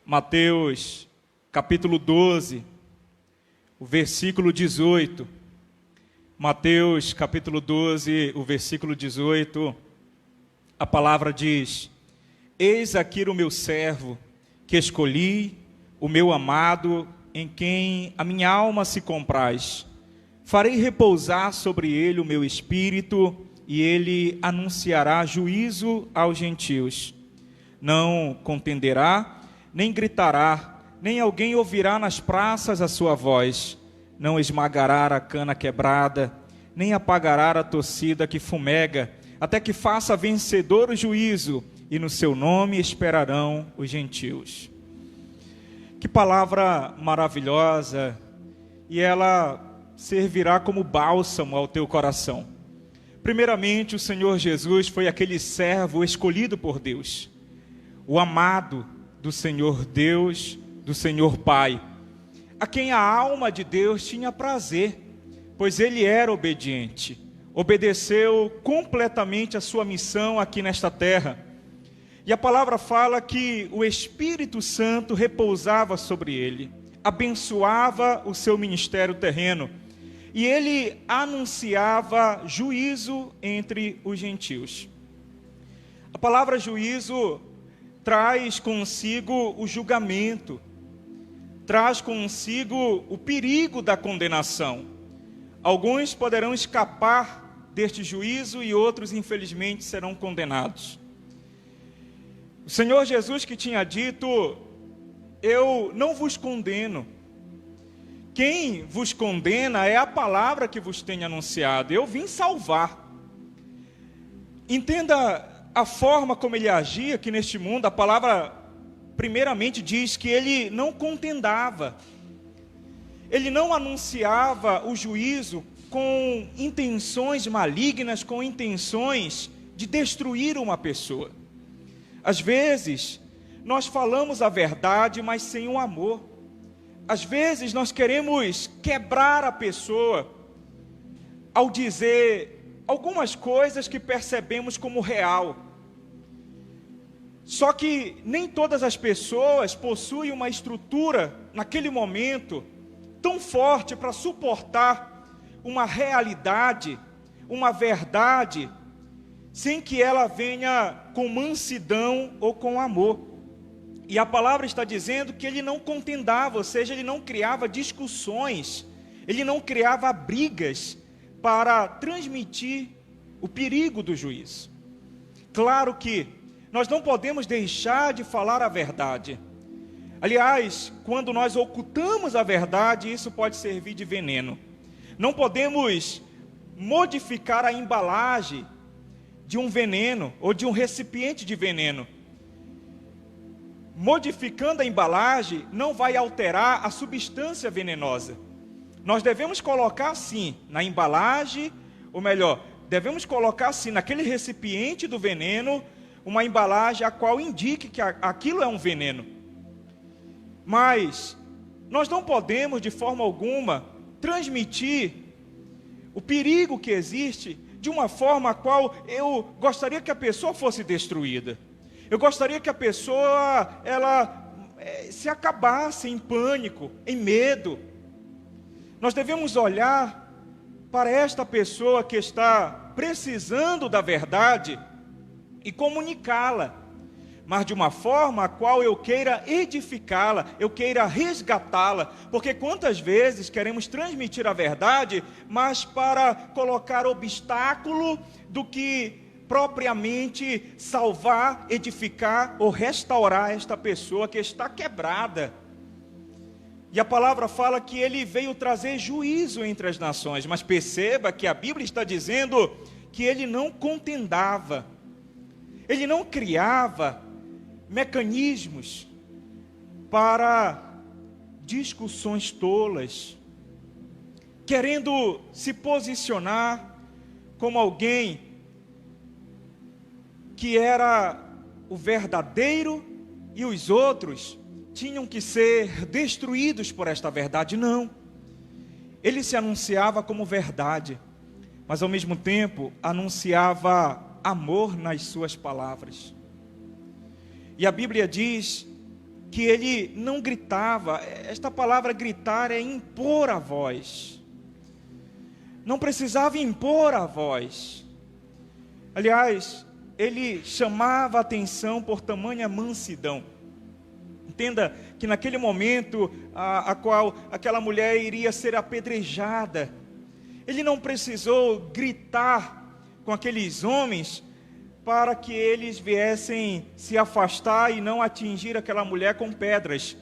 Mateus, capítulo 12, o versículo 18. Mateus, capítulo 12, o versículo 18, a palavra diz: Eis aqui o meu servo, que escolhi, o meu amado, em quem a minha alma se compraz. Farei repousar sobre ele o meu espírito, e ele anunciará juízo aos gentios. Não contenderá, nem gritará, nem alguém ouvirá nas praças a sua voz. Não esmagará a cana quebrada, nem apagará a torcida que fumega, até que faça vencedor o juízo, e no seu nome esperarão os gentios. Que palavra maravilhosa, e ela servirá como bálsamo ao teu coração. Primeiramente, o Senhor Jesus foi aquele servo escolhido por Deus, o amado do Senhor Deus, do Senhor Pai, a quem a alma de Deus tinha prazer, pois ele era obediente, obedeceu completamente a sua missão aqui nesta terra. E a palavra fala que o Espírito Santo repousava sobre ele, abençoava o seu ministério terreno, e ele anunciava juízo entre os gentios. A palavra juízo traz consigo o julgamento, traz consigo o perigo da condenação. Alguns poderão escapar deste juízo e outros, infelizmente, serão condenados. O Senhor Jesus que tinha dito: eu não vos condeno. Quem vos condena é a palavra que vos tenho anunciado. Eu vim salvar. Entenda a forma como ele agia aqui neste mundo. A palavra primeiramente diz que ele não contendava. Ele não anunciava o juízo com intenções malignas, com intenções de destruir uma pessoa. Às vezes, nós falamos a verdade, mas sem o amor. Às vezes, nós queremos quebrar a pessoa ao dizer algumas coisas que percebemos como real. Só que nem todas as pessoas possuem uma estrutura, naquele momento, tão forte para suportar uma realidade, uma verdade, sem que ela venha com mansidão ou com amor. E a palavra está dizendo que ele não contendava, ou seja, ele não criava discussões, ele não criava brigas para transmitir o perigo do juízo. Claro que nós não podemos deixar de falar a verdade. Aliás, quando nós ocultamos a verdade, isso pode servir de veneno. Não podemos modificar a embalagem de um veneno ou de um recipiente de veneno. Modificando a embalagem não vai alterar a substância venenosa. Nós devemos colocar sim na embalagem, ou melhor, devemos colocar sim naquele recipiente do veneno, uma embalagem a qual indique que aquilo é um veneno. Mas nós não podemos de forma alguma transmitir o perigo que existe de uma forma a qual eu gostaria que a pessoa fosse destruída. Eu gostaria que a pessoa, se acabasse em pânico, em medo. Nós devemos olhar para esta pessoa que está precisando da verdade e comunicá-la, mas de uma forma a qual eu queira edificá-la, eu queira resgatá-la, porque quantas vezes queremos transmitir a verdade, mas para colocar obstáculo do que propriamente salvar, edificar ou restaurar esta pessoa que está quebrada. E a palavra fala que ele veio trazer juízo entre as nações, mas perceba que a Bíblia está dizendo que ele não contendava, ele não criava mecanismos para discussões tolas, querendo se posicionar como alguém que era o verdadeiro e os outros tinham que ser destruídos por esta verdade. Não. Ele se anunciava como verdade, mas ao mesmo tempo anunciava amor nas suas palavras. E a Bíblia diz que ele não gritava. Esta palavra gritar é impor a voz. Não precisava impor a voz. Aliás, ele chamava a atenção por tamanha mansidão. Entenda que naquele momento a qual aquela mulher iria ser apedrejada, ele não precisou gritar com aqueles homens para que eles viessem se afastar e não atingir aquela mulher com pedras.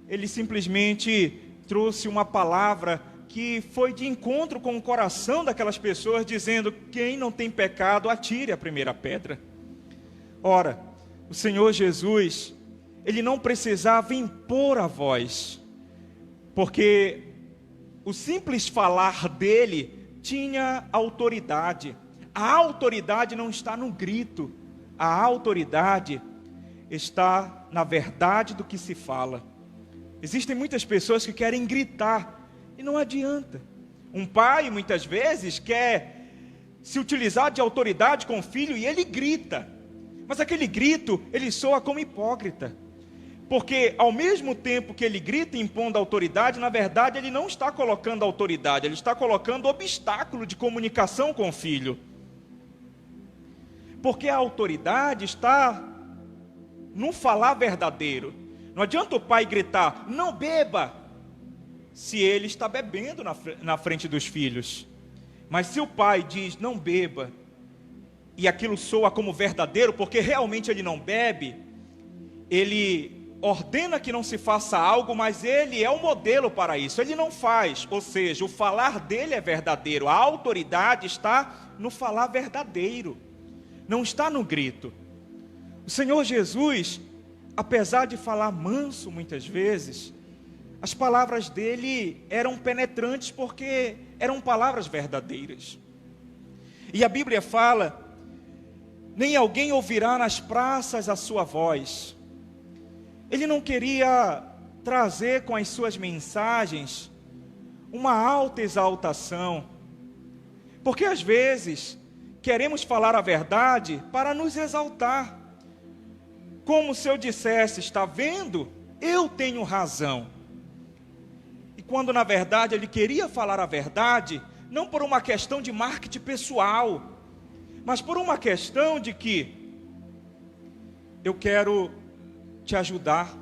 Ele simplesmente trouxe uma palavra que foi de encontro com o coração daquelas pessoas, dizendo: quem não tem pecado, atire a primeira pedra. Ora, o Senhor Jesus, ele não precisava impor a voz, porque o simples falar dele tinha autoridade. A autoridade não está no grito, a autoridade está na verdade do que se fala. Existem muitas pessoas que querem gritar, e não adianta. Um pai, muitas vezes, quer se utilizar de autoridade com o filho, e ele grita, mas aquele grito, ele soa como hipócrita, porque ao mesmo tempo que ele grita impondo autoridade, na verdade ele não está colocando autoridade, ele está colocando obstáculo de comunicação com o filho. Porque a autoridade está no falar verdadeiro. Não adianta o pai gritar: não beba, se ele está bebendo na frente dos filhos. Mas se o pai diz: não beba, e aquilo soa como verdadeiro, porque realmente ele não bebe, ele ordena que não se faça algo, mas ele é o modelo para isso, ele não faz. Ou seja, o falar dele é verdadeiro, a autoridade está no falar verdadeiro, não está no grito. O Senhor Jesus, apesar de falar manso muitas vezes, as palavras dele eram penetrantes, porque eram palavras verdadeiras. E a Bíblia fala: nem alguém ouvirá nas praças a sua voz. Ele não queria trazer com as suas mensagens uma alta exaltação, porque às vezes queremos falar a verdade para nos exaltar, como se eu dissesse: está vendo? Eu tenho razão. E quando na verdade ele queria falar a verdade, não por uma questão de marketing pessoal, mas por uma questão de que eu quero te ajudar,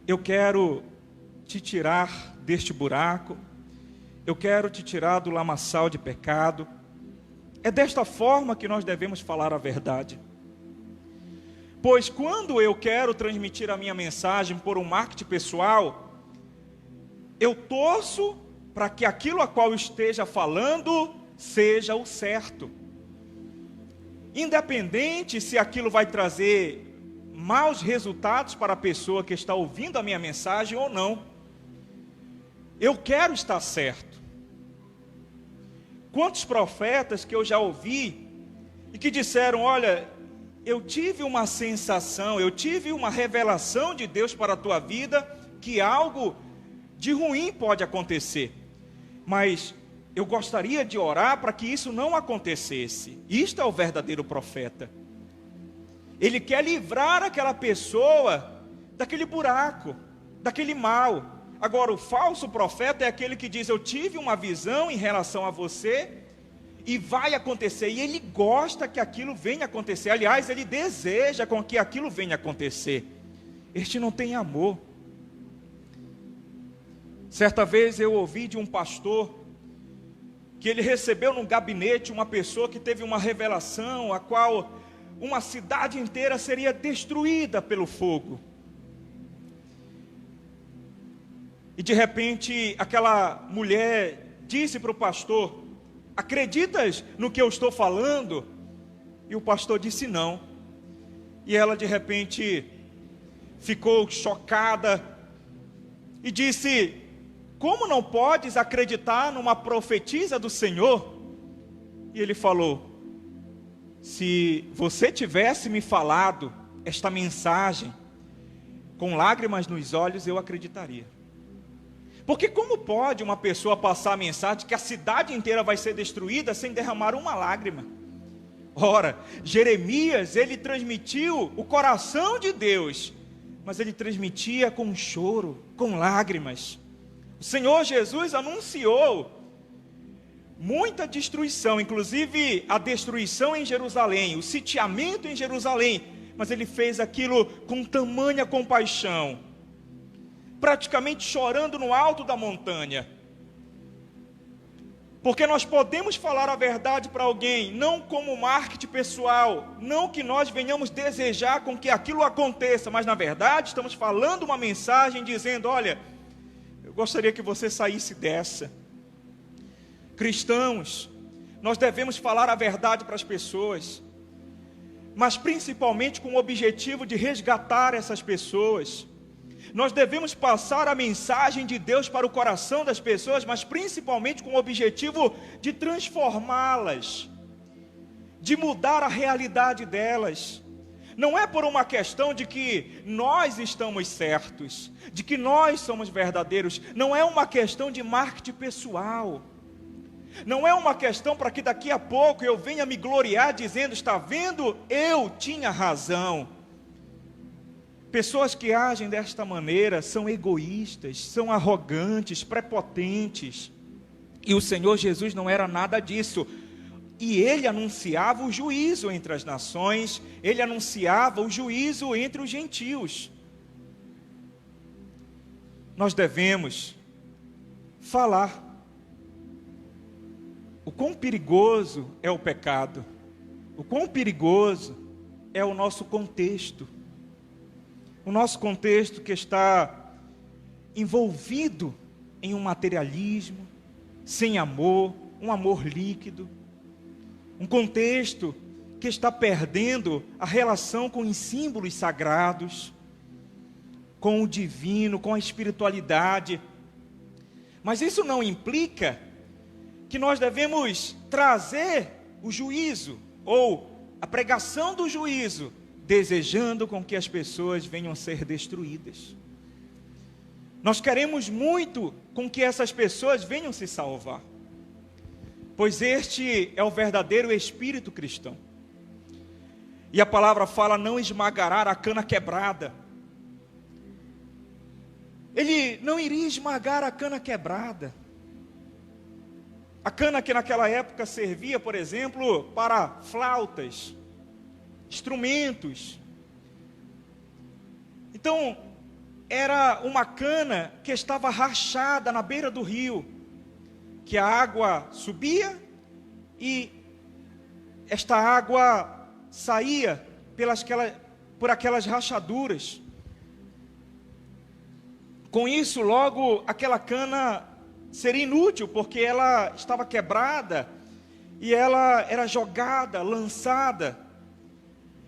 eu quero te tirar deste buraco, eu quero te tirar do lamaçal de pecado. É desta forma que nós devemos falar a verdade. Pois quando eu quero transmitir a minha mensagem por um marketing pessoal, eu torço para que aquilo a qual eu esteja falando seja o certo, independente se aquilo vai trazer maus resultados para a pessoa que está ouvindo a minha mensagem ou não. Eu quero estar certo. Quantos profetas que eu já ouvi e que disseram: olha, eu tive uma sensação, eu tive uma revelação de Deus para a tua vida, que algo de ruim pode acontecer, mas eu gostaria de orar para que isso não acontecesse. Isto é o verdadeiro profeta. Ele quer livrar aquela pessoa daquele buraco, daquele mal. Agora, o falso profeta é aquele que diz: eu tive uma visão em relação a você e vai acontecer. E ele gosta que aquilo venha acontecer. Aliás, ele deseja com que aquilo venha acontecer. Este não tem amor. Certa vez eu ouvi de um pastor que ele recebeu no gabinete uma pessoa que teve uma revelação, a qual uma cidade inteira seria destruída pelo fogo. E de repente aquela mulher disse para o pastor: acreditas no que eu estou falando? E o pastor disse não. E ela de repente ficou chocada e disse: como não podes acreditar numa profetisa do Senhor? E ele falou: se você tivesse me falado esta mensagem com lágrimas nos olhos, eu acreditaria. Porque como pode uma pessoa passar a mensagem que a cidade inteira vai ser destruída sem derramar uma lágrima? Ora, Jeremias, ele transmitiu o coração de Deus mas ele transmitia com choro, com lágrimas. O Senhor Jesus anunciou muita destruição, inclusive a destruição em Jerusalém, o sitiamento em Jerusalém, mas ele fez aquilo com tamanha compaixão, praticamente chorando no alto da montanha. Porque nós podemos falar a verdade para alguém, não como marketing pessoal, não que nós venhamos desejar com que aquilo aconteça, mas na verdade estamos falando uma mensagem dizendo: olha, eu gostaria que você saísse dessa. Cristãos, nós devemos falar a verdade para as pessoas, mas principalmente com o objetivo de resgatar essas pessoas. Nós devemos passar a mensagem de Deus para o coração das pessoas, mas principalmente com o objetivo de transformá-las, de mudar a realidade delas. Não é por uma questão de que nós estamos certos, de que nós somos verdadeiros, não é uma questão de marketing pessoal. Não é uma questão para que daqui a pouco eu venha me gloriar dizendo: está vendo, eu tinha razão. Pessoas que agem desta maneira são egoístas, são arrogantes, prepotentes. E o Senhor Jesus não era nada disso. E ele anunciava o juízo entre as nações, ele anunciava o juízo entre os gentios. Nós devemos falar. O quão perigoso é o pecado, o quão perigoso é o nosso contexto. O nosso contexto que está envolvido em um materialismo, sem amor, um amor líquido. Um contexto que está perdendo a relação com os símbolos sagrados, com o divino, com a espiritualidade. Mas isso não implica que nós devemos trazer o juízo, ou a pregação do juízo, desejando com que as pessoas venham a ser destruídas. Nós queremos muito com que essas pessoas venham se salvar, pois este é o verdadeiro espírito cristão. E a palavra fala: não esmagará a cana quebrada. Ele não iria esmagar a cana quebrada. A cana que naquela época servia, por exemplo, para flautas, instrumentos. Então, era uma cana que estava rachada na beira do rio, que a água subia e esta água saía por aquelas rachaduras. Com isso, logo, aquela cana seria inútil, porque ela estava quebrada e ela era jogada, lançada.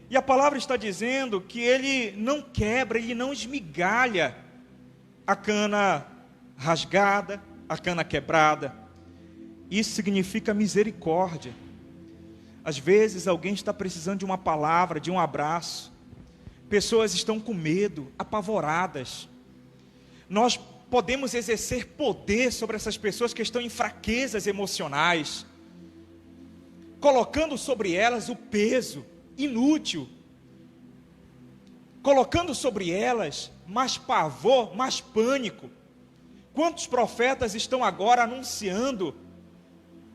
E a palavra está dizendo que ele não quebra, ele não esmigalha a cana rasgada, a cana quebrada. Isso significa misericórdia. Às vezes alguém está precisando de uma palavra, de um abraço. Pessoas estão com medo, apavoradas. Nós podemos exercer poder sobre essas pessoas que estão em fraquezas emocionais, colocando sobre elas o peso inútil, colocando sobre elas mais pavor, mais pânico. Quantos profetas estão agora anunciando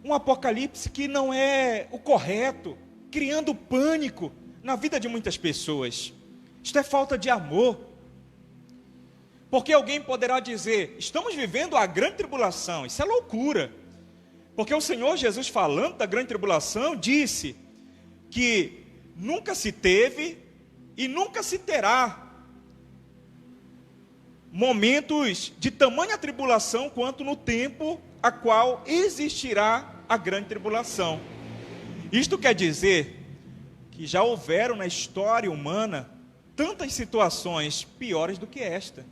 um apocalipse que não é o correto, criando pânico na vida de muitas pessoas? Isto é falta de amor. Porque alguém poderá dizer: estamos vivendo a grande tribulação. Isso é loucura. Porque o Senhor Jesus, falando da grande tribulação, disse que nunca se teve e nunca se terá momentos de tamanha tribulação quanto no tempo a qual existirá a grande tribulação. Isto quer dizer que já houveram na história humana tantas situações piores do que esta.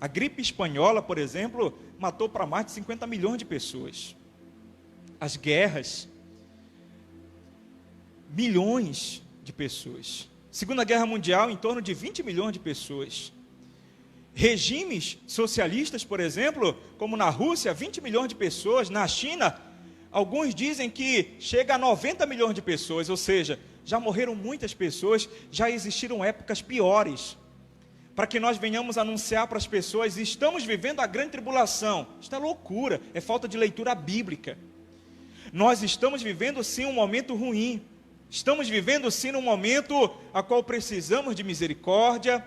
A gripe espanhola, por exemplo, matou para mais de 50 milhões de pessoas. As guerras, milhões de pessoas. Segunda Guerra Mundial, em torno de 20 milhões de pessoas. Regimes socialistas, por exemplo, como na Rússia, 20 milhões de pessoas. Na China, alguns dizem que chega a 90 milhões de pessoas. Ou seja, já morreram muitas pessoas, já existiram épocas piores. para que nós venhamos anunciar para as pessoas: estamos vivendo a grande tribulação. Isso é loucura, é falta de leitura bíblica. Nós estamos vivendo sim um momento ruim, estamos vivendo sim um momento a qual precisamos de misericórdia,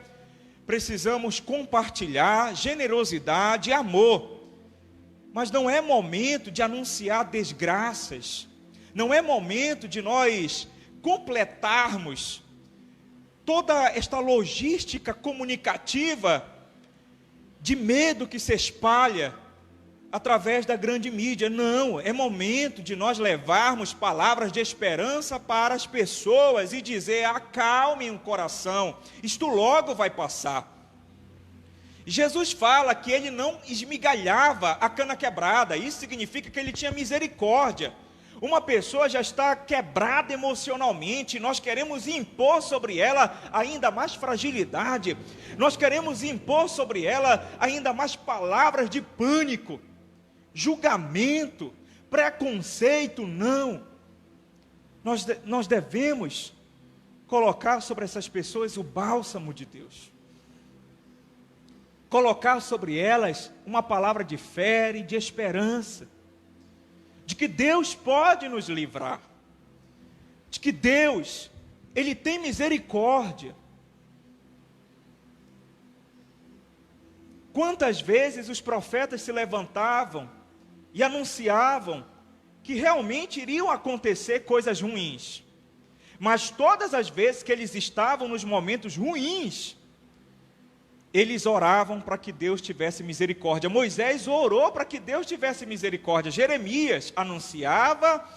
precisamos compartilhar generosidade, amor, mas não é momento de anunciar desgraças, não é momento de nós completarmos toda esta logística comunicativa de medo que se espalha através da grande mídia. Não, é momento de nós levarmos palavras de esperança para as pessoas e dizer: acalmem o coração, isto logo vai passar. Jesus fala que ele não esmigalhava a cana quebrada. Isso significa que ele tinha misericórdia. Uma pessoa já está quebrada emocionalmente, nós queremos impor sobre ela ainda mais fragilidade, nós queremos impor sobre ela ainda mais palavras de pânico, julgamento, preconceito. Não, nós devemos colocar sobre essas pessoas o bálsamo de Deus, colocar sobre elas uma palavra de fé e de esperança, de que Deus pode nos livrar, de que Deus, Ele tem misericórdia. Quantas vezes os profetas se levantavam e anunciavam que realmente iriam acontecer coisas ruins, mas todas as vezes que eles estavam nos momentos ruins, eles oravam para que Deus tivesse misericórdia. Moisés orou para que Deus tivesse misericórdia. Jeremias anunciava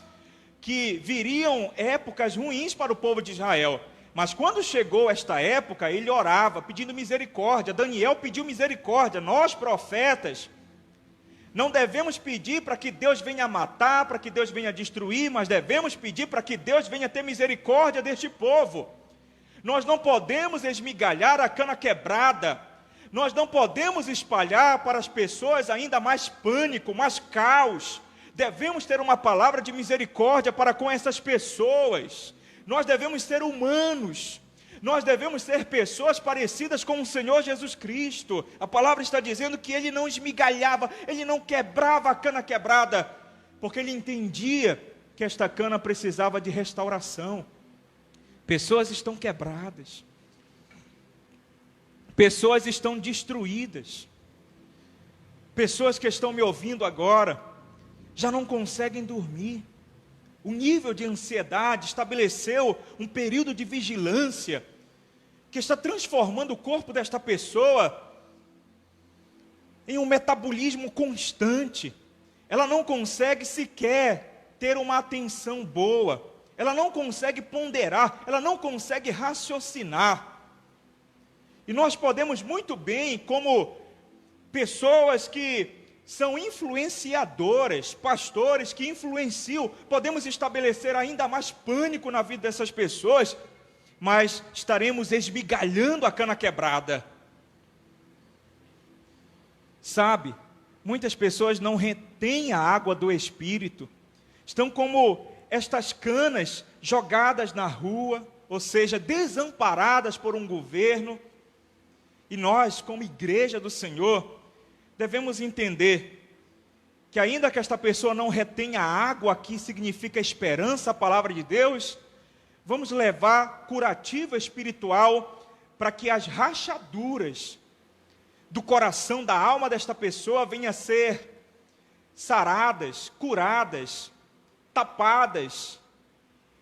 que viriam épocas ruins para o povo de Israel. Mas quando chegou esta época, ele orava pedindo misericórdia. Daniel pediu misericórdia. Nós, profetas, não devemos pedir para que Deus venha matar, para que Deus venha destruir, mas devemos pedir para que Deus venha ter misericórdia deste povo. Nós não podemos esmigalhar a cana quebrada, nós não podemos espalhar para as pessoas ainda mais pânico, mais caos. Devemos ter uma palavra de misericórdia para com essas pessoas. Nós devemos ser humanos, nós devemos ser pessoas parecidas com o Senhor Jesus Cristo. A palavra está dizendo que Ele não esmigalhava, Ele não quebrava a cana quebrada, porque Ele entendia que esta cana precisava de restauração. Pessoas estão quebradas, pessoas estão destruídas, pessoas que estão me ouvindo agora, já não conseguem dormir, o nível de ansiedade estabeleceu um período de vigilância, que está transformando o corpo desta pessoa em um metabolismo constante. Ela não consegue sequer ter uma atenção boa, ela não consegue ponderar, ela não consegue raciocinar. E nós podemos muito bem, como pessoas que são influenciadoras, pastores que influenciam, podemos estabelecer ainda mais pânico na vida dessas pessoas, mas estaremos esmigalhando a cana quebrada. Sabe, muitas pessoas não retêm a água do Espírito, estão como estas canas jogadas na rua, ou seja, desamparadas por um governo. E nós, como igreja do Senhor, devemos entender que ainda que esta pessoa não retenha água, que significa esperança, a palavra de Deus, vamos levar curativa espiritual para que as rachaduras do coração, da alma desta pessoa venham a ser saradas, curadas, tapadas,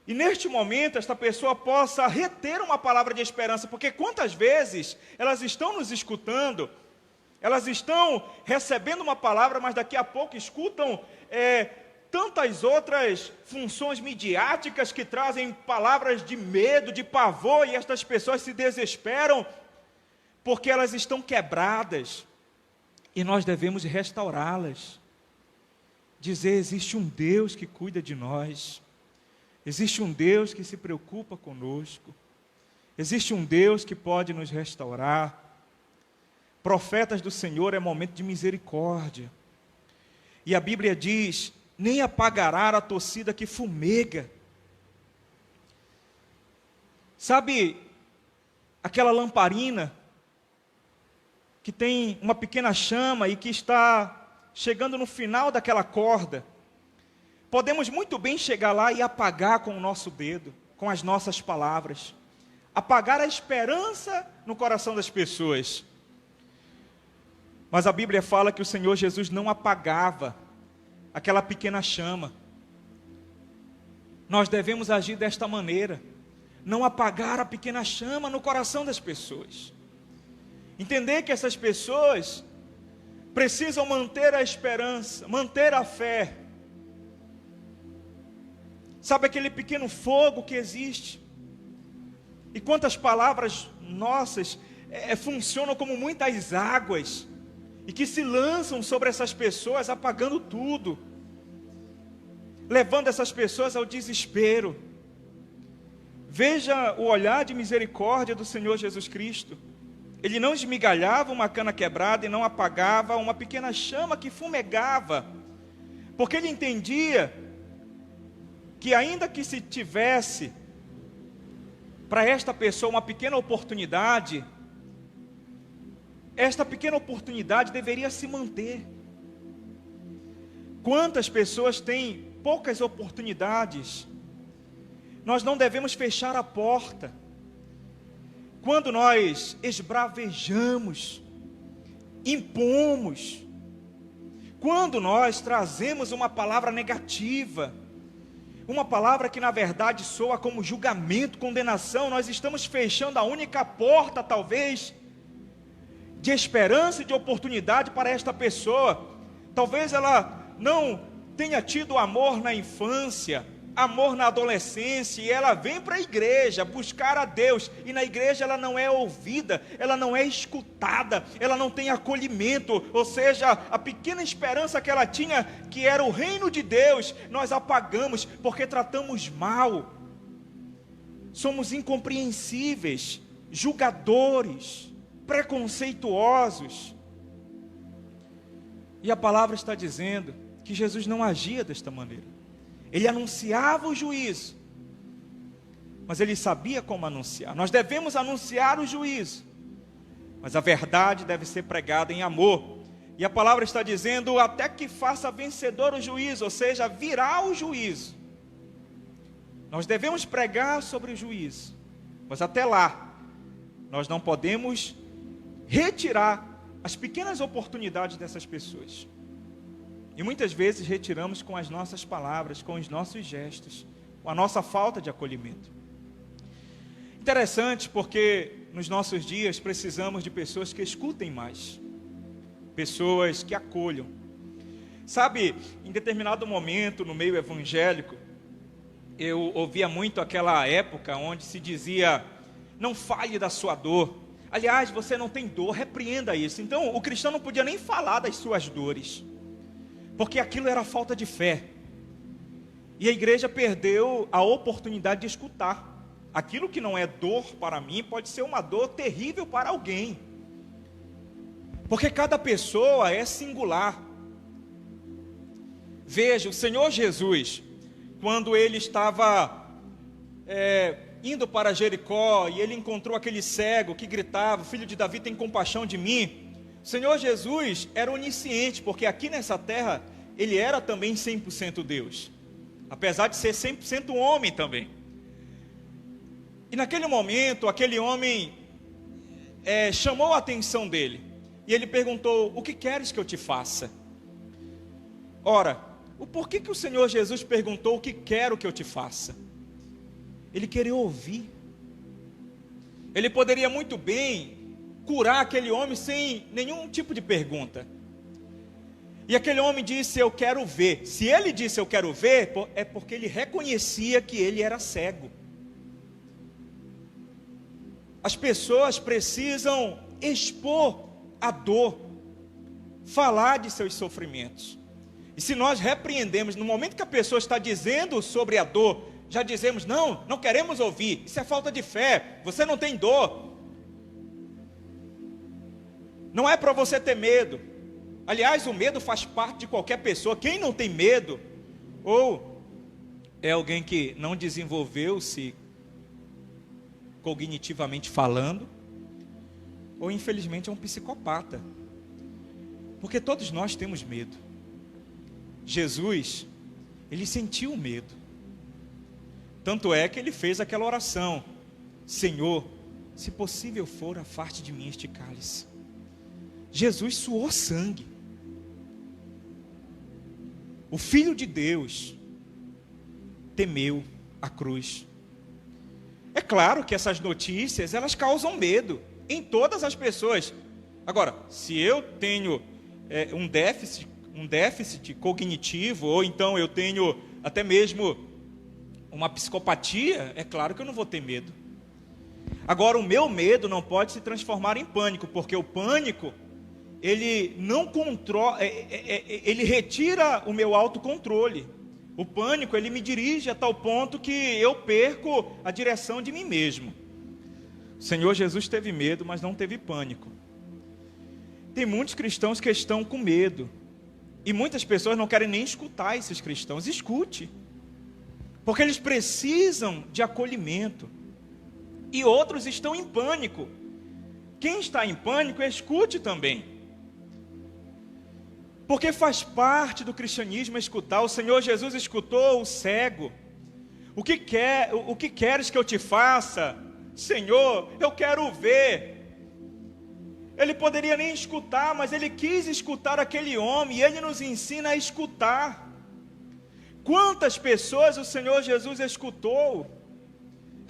e neste momento esta pessoa possa reter uma palavra de esperança, porque quantas vezes elas estão nos escutando, elas estão recebendo uma palavra, mas daqui a pouco escutam tantas outras funções midiáticas que trazem palavras de medo, de pavor, e estas pessoas se desesperam, porque elas estão quebradas, e nós devemos restaurá-las. Dizer: existe um Deus que cuida de nós, existe um Deus que se preocupa conosco, existe um Deus que pode nos restaurar. Profetas do Senhor, é momento de misericórdia, e a Bíblia diz: nem apagará a torcida que fumega. Sabe aquela lamparina que tem uma pequena chama e que está chegando no final daquela corda, podemos muito bem chegar lá e apagar com o nosso dedo, com as nossas palavras, apagar a esperança no coração das pessoas. Mas a Bíblia fala que o Senhor Jesus não apagava aquela pequena chama. Nós devemos agir desta maneira, não apagar a pequena chama no coração das pessoas. Entender que essas pessoas precisam manter a esperança, manter a fé. Sabe aquele pequeno fogo que existe? E quantas palavras nossas funcionam como muitas águas, e que se lançam sobre essas pessoas, apagando tudo, levando essas pessoas ao desespero. Veja o olhar de misericórdia do Senhor Jesus Cristo. Ele não esmigalhava uma cana quebrada e não apagava uma pequena chama que fumegava, porque ele entendia que ainda que se tivesse para esta pessoa uma pequena oportunidade, esta pequena oportunidade deveria se manter. Quantas pessoas têm poucas oportunidades? Nós não devemos fechar a porta. Quando nós esbravejamos, impomos, quando nós trazemos uma palavra negativa, uma palavra que na verdade soa como julgamento, condenação, nós estamos fechando a única porta, talvez, de esperança e de oportunidade para esta pessoa. Talvez ela não tenha tido amor na infância, amor na adolescência, e ela vem para a igreja buscar a Deus, e na igreja ela não é ouvida, ela não é escutada, ela não tem acolhimento, ou seja, a pequena esperança que ela tinha, que era o reino de Deus, nós apagamos, porque tratamos mal, somos incompreensíveis, julgadores, preconceituosos. E a palavra está dizendo que Jesus não agia desta maneira. Ele anunciava o juízo, mas ele sabia como anunciar. Nós devemos anunciar o juízo, mas a verdade deve ser pregada em amor. E a palavra está dizendo, até que faça vencedor o juízo, ou seja, virá o juízo. Nós devemos pregar sobre o juízo, mas até lá, nós não podemos retirar as pequenas oportunidades dessas pessoas. E muitas vezes retiramos com as nossas palavras, com os nossos gestos, com a nossa falta de acolhimento. Interessante, porque nos nossos dias precisamos de pessoas que escutem mais, pessoas que acolham. Sabe, em determinado momento no meio evangélico, eu ouvia muito aquela época onde se dizia, não fale da sua dor. Aliás, você não tem dor, repreenda isso. Então, o cristão não podia nem falar das suas dores, porque aquilo era falta de fé. E a igreja perdeu a oportunidade de escutar. Aquilo que não é dor para mim, pode ser uma dor terrível para alguém. Porque cada pessoa é singular. Veja, o Senhor Jesus, quando ele estava indo para Jericó, e ele encontrou aquele cego que gritava, filho de Davi, tem compaixão de mim. O Senhor Jesus era onisciente, porque aqui nessa terra, ele era também 100% Deus, apesar de ser 100% homem também. E naquele momento, aquele homem chamou a atenção dele, e ele perguntou, o que queres que eu te faça? Ora, o porquê que o Senhor Jesus perguntou, o que quero que eu te faça? Ele queria ouvir. Ele poderia muito bem curar aquele homem sem nenhum tipo de pergunta. E aquele homem disse, eu quero ver. Se ele disse, eu quero ver, é porque ele reconhecia que ele era cego. As pessoas precisam expor a dor, falar de seus sofrimentos. E se nós repreendemos, no momento que a pessoa está dizendo sobre a dor, já dizemos, não queremos ouvir, isso é falta de fé, você não tem dor. Não é para você ter medo. Aliás, o medo faz parte de qualquer pessoa. Quem não tem medo, ou é alguém que não desenvolveu-se cognitivamente falando, ou infelizmente é um psicopata. Porque todos nós temos medo. Jesus, ele sentiu medo. Tanto é que ele fez aquela oração: Senhor, se possível for, afaste de mim este cálice. Jesus suou sangue. O Filho de Deus temeu a cruz. É claro que essas notícias, elas causam medo em todas as pessoas. Agora, se eu tenho um déficit cognitivo, ou então eu tenho até mesmo uma psicopatia, é claro que eu não vou ter medo. Agora, o meu medo não pode se transformar em pânico, porque o pânico, ele não controla, ele retira o meu autocontrole. O pânico, ele me dirige a tal ponto que eu perco a direção de mim mesmo. O Senhor Jesus teve medo, mas não teve pânico. Tem muitos cristãos que estão com medo, e muitas pessoas não querem nem escutar esses cristãos. Escute, porque eles precisam de acolhimento, e outros estão em pânico. Quem está em pânico, escute também, porque faz parte do cristianismo escutar. O Senhor Jesus escutou o cego. O que queres que eu te faça? Senhor, eu quero ver. Ele poderia nem escutar, mas ele quis escutar aquele homem, e ele nos ensina a escutar. Quantas pessoas o Senhor Jesus escutou?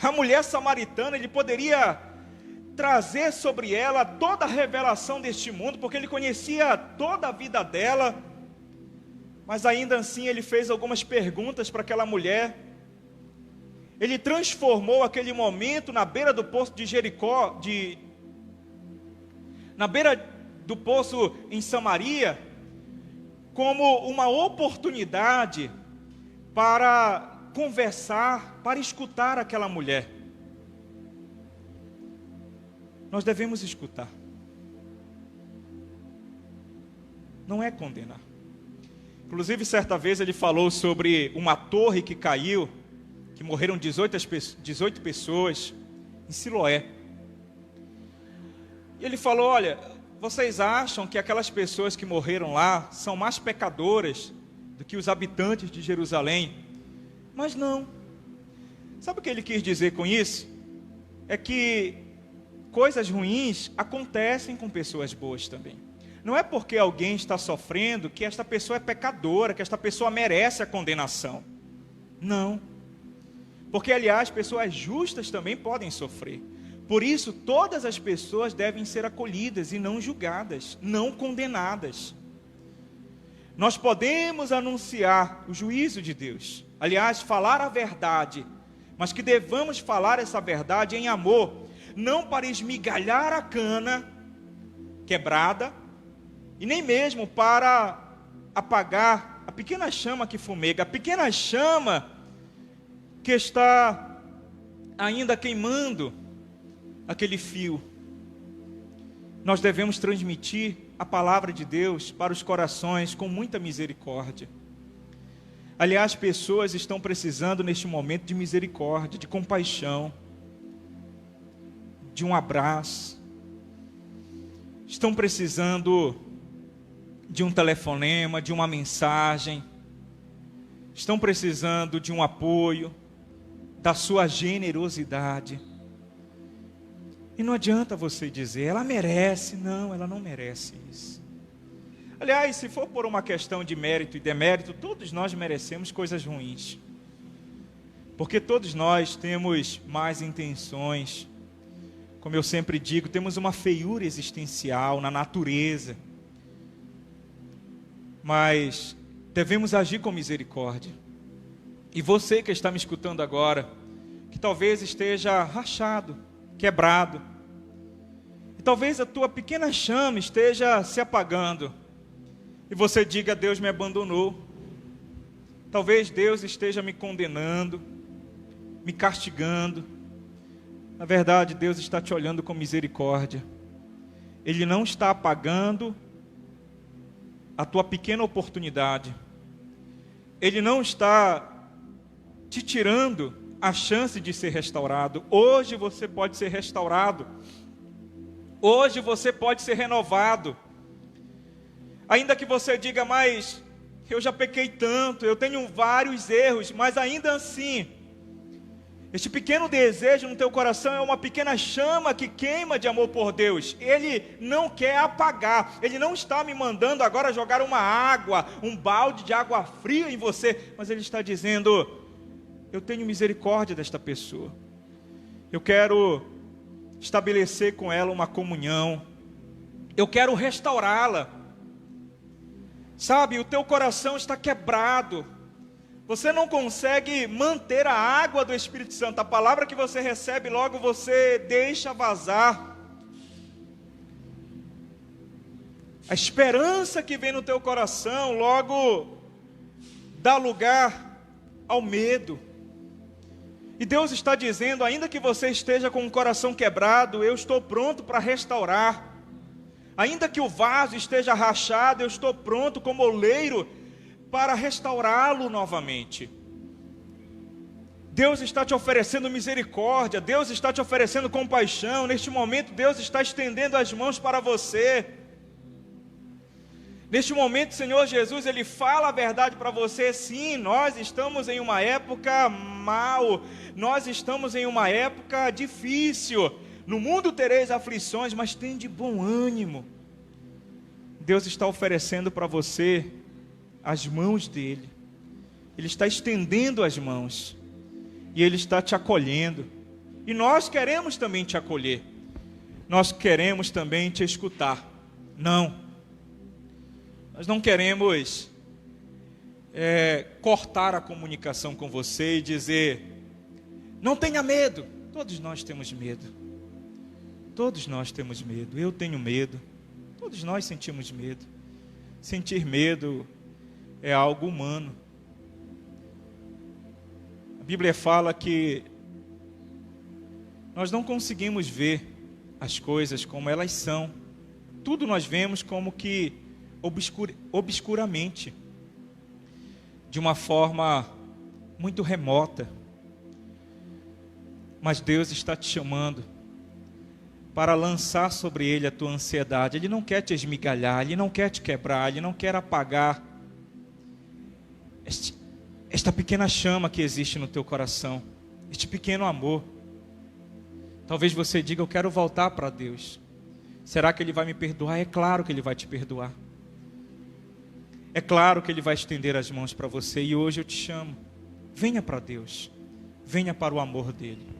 A mulher samaritana, ele poderia trazer sobre ela toda a revelação deste mundo, porque ele conhecia toda a vida dela, mas ainda assim ele fez algumas perguntas para aquela mulher. Ele transformou aquele momento na beira do poço de Jericó, na beira do poço em Samaria, como uma oportunidade para conversar, para escutar aquela mulher. Nós devemos escutar, não é condenar. Inclusive, certa vez ele falou sobre uma torre que caiu, que morreram 18 pessoas em Siloé. E ele falou: olha, vocês acham que aquelas pessoas que morreram lá são mais pecadoras do que os habitantes de Jerusalém? Mas não. Sabe o que ele quis dizer com isso? É que coisas ruins acontecem com pessoas boas também. Não é porque alguém está sofrendo que esta pessoa é pecadora, que esta pessoa merece a condenação. Não. Porque, aliás, pessoas justas também podem sofrer. Por isso, todas as pessoas devem ser acolhidas e não julgadas, não condenadas. Nós podemos anunciar o juízo de Deus. Aliás, falar a verdade, mas que devamos falar essa verdade em amor, não para esmigalhar a cana quebrada, e nem mesmo para apagar a pequena chama que fumega, a pequena chama que está ainda queimando aquele fio. Nós devemos transmitir a palavra de Deus para os corações com muita misericórdia. Aliás, pessoas estão precisando neste momento de misericórdia, de compaixão, de um abraço. Estão precisando de um telefonema, de uma mensagem. Estão precisando de um apoio, da sua generosidade. E não adianta você dizer: ela merece. Não, ela não merece isso. Aliás, se for por uma questão de mérito e demérito, todos nós merecemos coisas ruins. Porque todos nós temos más intenções. Como eu sempre digo, temos uma feiura existencial na natureza. Mas devemos agir com misericórdia. E você que está me escutando agora, que talvez esteja rachado, quebrado, e talvez a tua pequena chama esteja se apagando, e você diga: Deus me abandonou. Talvez Deus esteja me condenando, me castigando. Na verdade, Deus está te olhando com misericórdia. Ele não está apagando a tua pequena oportunidade. Ele não está te tirando a chance de ser restaurado. Hoje você pode ser restaurado. Hoje você pode ser renovado. Ainda que você diga, mas eu já pequei tanto, eu tenho vários erros, mas ainda assim, este pequeno desejo no teu coração é uma pequena chama que queima de amor por Deus. Ele não quer apagar. Ele não está me mandando agora jogar uma água, um balde de água fria em você. Mas Ele está dizendo, eu tenho misericórdia desta pessoa. Eu quero estabelecer com ela uma comunhão. Eu quero restaurá-la. Sabe, o teu coração está quebrado. Você não consegue manter a água do Espírito Santo. A palavra que você recebe, logo você deixa vazar. A esperança que vem no teu coração, logo dá lugar ao medo. E Deus está dizendo, ainda que você esteja com o coração quebrado, eu estou pronto para restaurar. Ainda que o vaso esteja rachado, eu estou pronto como oleiro para restaurá-lo novamente. Deus está te oferecendo misericórdia, Deus está te oferecendo compaixão. Neste momento Deus está estendendo as mãos para você. Neste momento, Senhor Jesus, Ele fala a verdade para você. Sim, nós estamos em uma época mal, nós estamos em uma época difícil. No mundo tereis aflições, mas tem de bom ânimo. Deus está oferecendo para você as mãos dEle. Ele está estendendo as mãos. E Ele está te acolhendo. E nós queremos também te acolher. Nós queremos também te escutar. Não. Nós não queremos cortar a comunicação com você e dizer, não tenha medo. Todos nós temos medo. Todos nós temos medo. Eu tenho medo. Todos nós sentimos medo. Sentir medo é algo humano. A Bíblia fala que nós não conseguimos ver as coisas como elas são. Tudo nós vemos como que obscuramente, de uma forma muito remota. Mas Deus está te chamando para lançar sobre Ele a tua ansiedade. Ele não quer te esmigalhar, Ele não quer te quebrar, Ele não quer apagar esta pequena chama que existe no teu coração, este pequeno amor. Talvez você diga, eu quero voltar para Deus. Será que Ele vai me perdoar? É claro que Ele vai te perdoar. É claro que Ele vai estender as mãos para você. E hoje eu te chamo, venha para Deus, venha para o amor dEle.